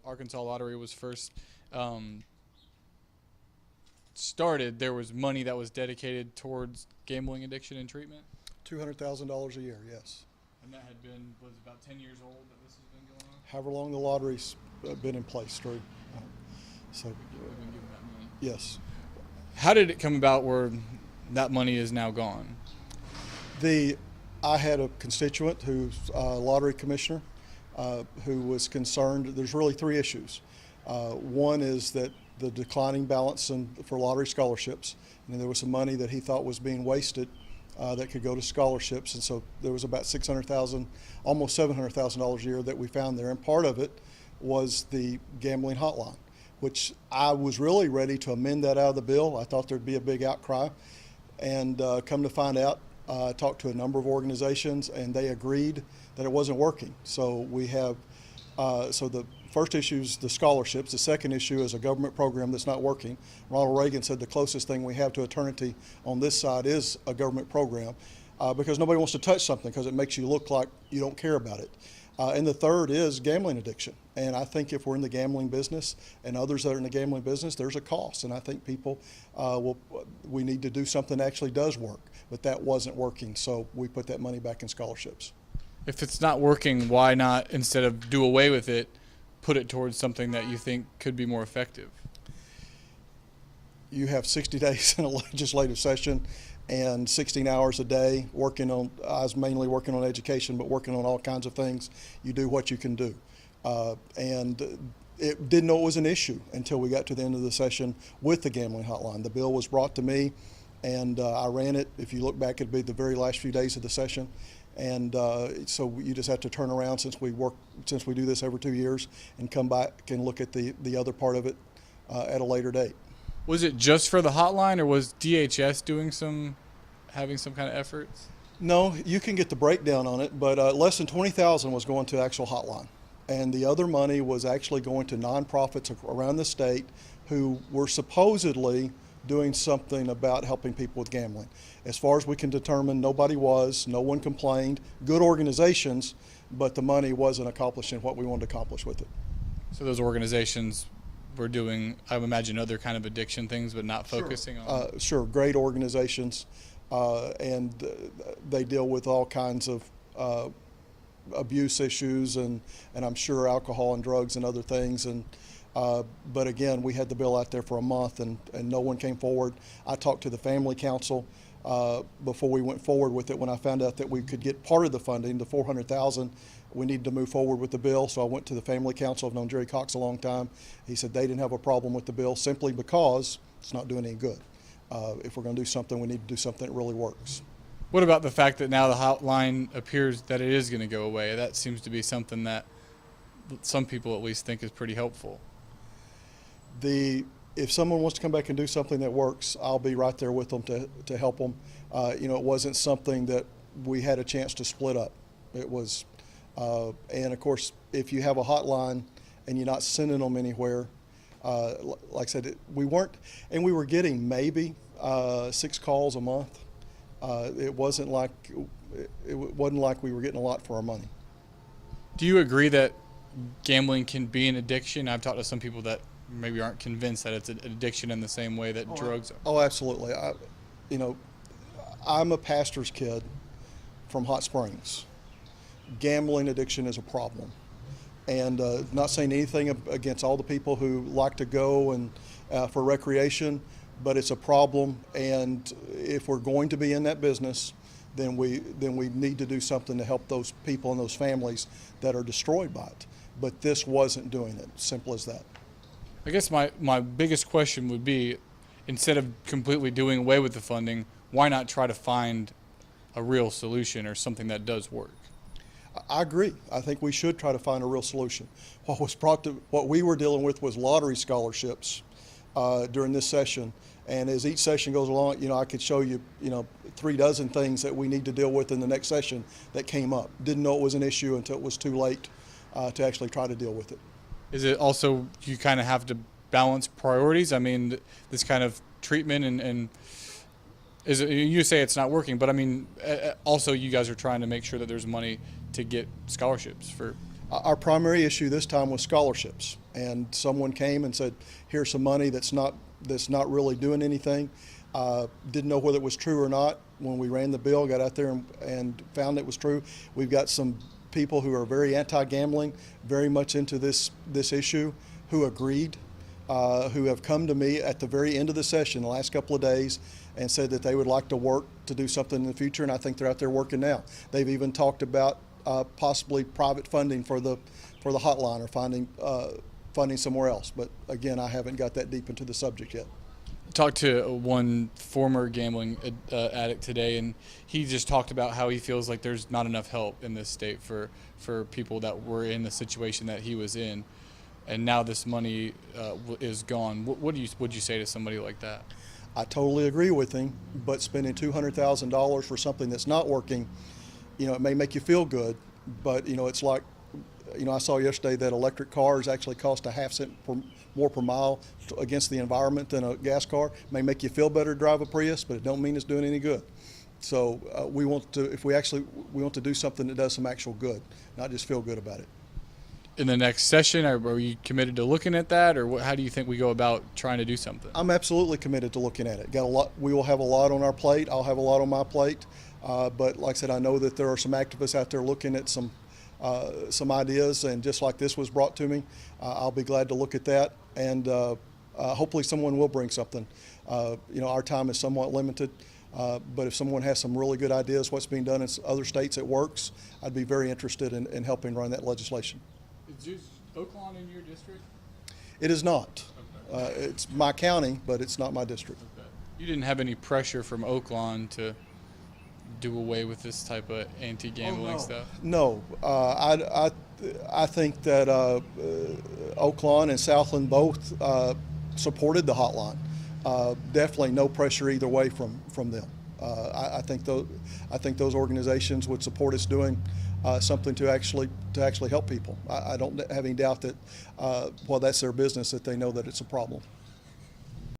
Arkansas lottery was first started, there was money that was dedicated towards gambling addiction and treatment. $200,000 a year, yes. And that had been, was about 10 years old that this has been going on? However long the lottery's been in place, Drew. So, We've been giving that money. yes. How did it come about where that money is now gone? I had a constituent who's a lottery commissioner who was concerned. There's really three issues. One is that the declining balance for lottery scholarships, and there was some money that he thought was being wasted that could go to scholarships, and so there was about $600,000, almost $700,000 a year that we found there, and part of it was the gambling hotline, which I was really ready to amend that out of the bill. I thought there'd be a big outcry, and come to find out, I talked to a number of organizations, and they agreed that it wasn't working. So we have, so the first issue is the scholarships. The second issue is a government program that's not working. Ronald Reagan said the closest thing we have to eternity on this side is a government program because nobody wants to touch something because it makes you look like you don't care about it. And the third is gambling addiction. And I think if we're in the gambling business and others that are in the gambling business, there's a cost. And I think people we need to do something that actually does work. But that wasn't working, so we put that money back in scholarships. If it's not working, why not, instead of do away with it, put it towards something that you think could be more effective? You have 60 days in a legislative session and 16 hours a day working on, I was mainly working on education, but working on all kinds of things. You do what you can do. And it didn't know it was an issue until we got to the end of the session with the gambling hotline. The bill was brought to me, and I ran it. If you look back, it'd be the very last few days of the session. And so you just have to turn around since we do this every 2 years and come back and look at the other part of it at a later date. Was it just for the hotline, or was DHS having some kind of efforts? No, you can get the breakdown on it, but less than $20,000 was going to the actual hotline. And the other money was actually going to nonprofits around the state who were supposedly doing something about helping people with gambling. As far as we can determine, nobody was, no one complained, good organizations, but the money wasn't accomplishing what we wanted to accomplish with it. So those organizations were doing, I would imagine, other kind of addiction things, but not focusing on? Sure, great organizations, and they deal with all kinds of abuse issues and I'm sure alcohol and drugs and other things. And but again, we had the bill out there for a month and no one came forward. I talked to the family council before we went forward with it. When I found out that we could get part of the funding, the $400,000, we needed to move forward with the bill. So I went to the family council. I've known Jerry Cox a long time. He said they didn't have a problem with the bill simply because it's not doing any good. If we're going to do something, we need to do something that really works. What about the fact that now the hotline appears that it is going to go away? That seems to be something that some people at least think is pretty helpful. If someone wants to come back and do something that works, I'll be right there with them to help them. It wasn't something that we had a chance to split up. It was, and of course, if you have a hotline and you're not sending them anywhere, like I said, we weren't, and we were getting maybe 6 calls a month. It wasn't like we were getting a lot for our money. Do you agree that gambling can be an addiction? I've talked to some people that maybe aren't convinced that it's an addiction in the same way that drugs are. Oh, absolutely. I'm a pastor's kid from Hot Springs. Gambling addiction is a problem. And not saying anything against all the people who like to go and for recreation, but it's a problem. And if we're going to be in that business, then we need to do something to help those people and those families that are destroyed by it. But this wasn't doing it. Simple as that. I guess my biggest question would be, instead of completely doing away with the funding, why not try to find a real solution or something that does work? I agree. I think we should try to find a real solution. What we were dealing with was lottery scholarships during this session. And as each session goes along, I could show you, 3 dozen things that we need to deal with in the next session that came up. Didn't know it was an issue until it was too late to actually try to deal with it. Is it also, you kind of have to balance priorities? I mean, this kind of treatment and is it, you say it's not working, but I mean, also you guys are trying to make sure that there's money to get scholarships for. Our primary issue this time was scholarships, and someone came and said, "Here's some money that's not really doing anything." Didn't know whether it was true or not. When we ran the bill, got out there and found it was true. We've got some people who are very anti-gambling, very much into this issue, who agreed, who have come to me at the very end of the session the last couple of days and said that they would like to work to do something in the future, and I think they're out there working now. They've even talked about possibly private funding for the hotline, or finding funding somewhere else. But again, I haven't got that deep into the subject yet. Talked to one former gambling addict today, and he just talked about how he feels like there's not enough help in this state for people that were in the situation that he was in, and now this money is gone. What would you say to somebody like that? I totally agree with him, but spending $200,000 for something that's not working, it may make you feel good, but it's like, I saw yesterday that electric cars actually cost a half cent more per mile against the environment than a gas car. It may make you feel better to drive a Prius, but it don't mean it's doing any good. So we want to do something that does some actual good, not just feel good about it. In the next session, are you committed to looking at that, or how do you think we go about trying to do something? I'm absolutely committed to looking at it. Got a lot. We will have a lot on our plate. I'll have a lot on my plate. But like I said, I know that there are some activists out there looking at some ideas, and just like this was brought to me, I'll be glad to look at that, and hopefully someone will bring something. Our time is somewhat limited, but if someone has some really good ideas what's being done in other states that works, I'd be very interested in helping run that legislation. Is Oaklawn in your district? It is not. Okay. It's my county, but it's not my district. Okay. You didn't have any pressure from Oaklawn to do away with this type of anti-gambling stuff? No, I think that Oaklawn and Southland both supported the hotline. Definitely no pressure either way from them. I think those organizations would support us doing something to actually help people. I don't have any doubt that while that's their business, that they know that it's a problem.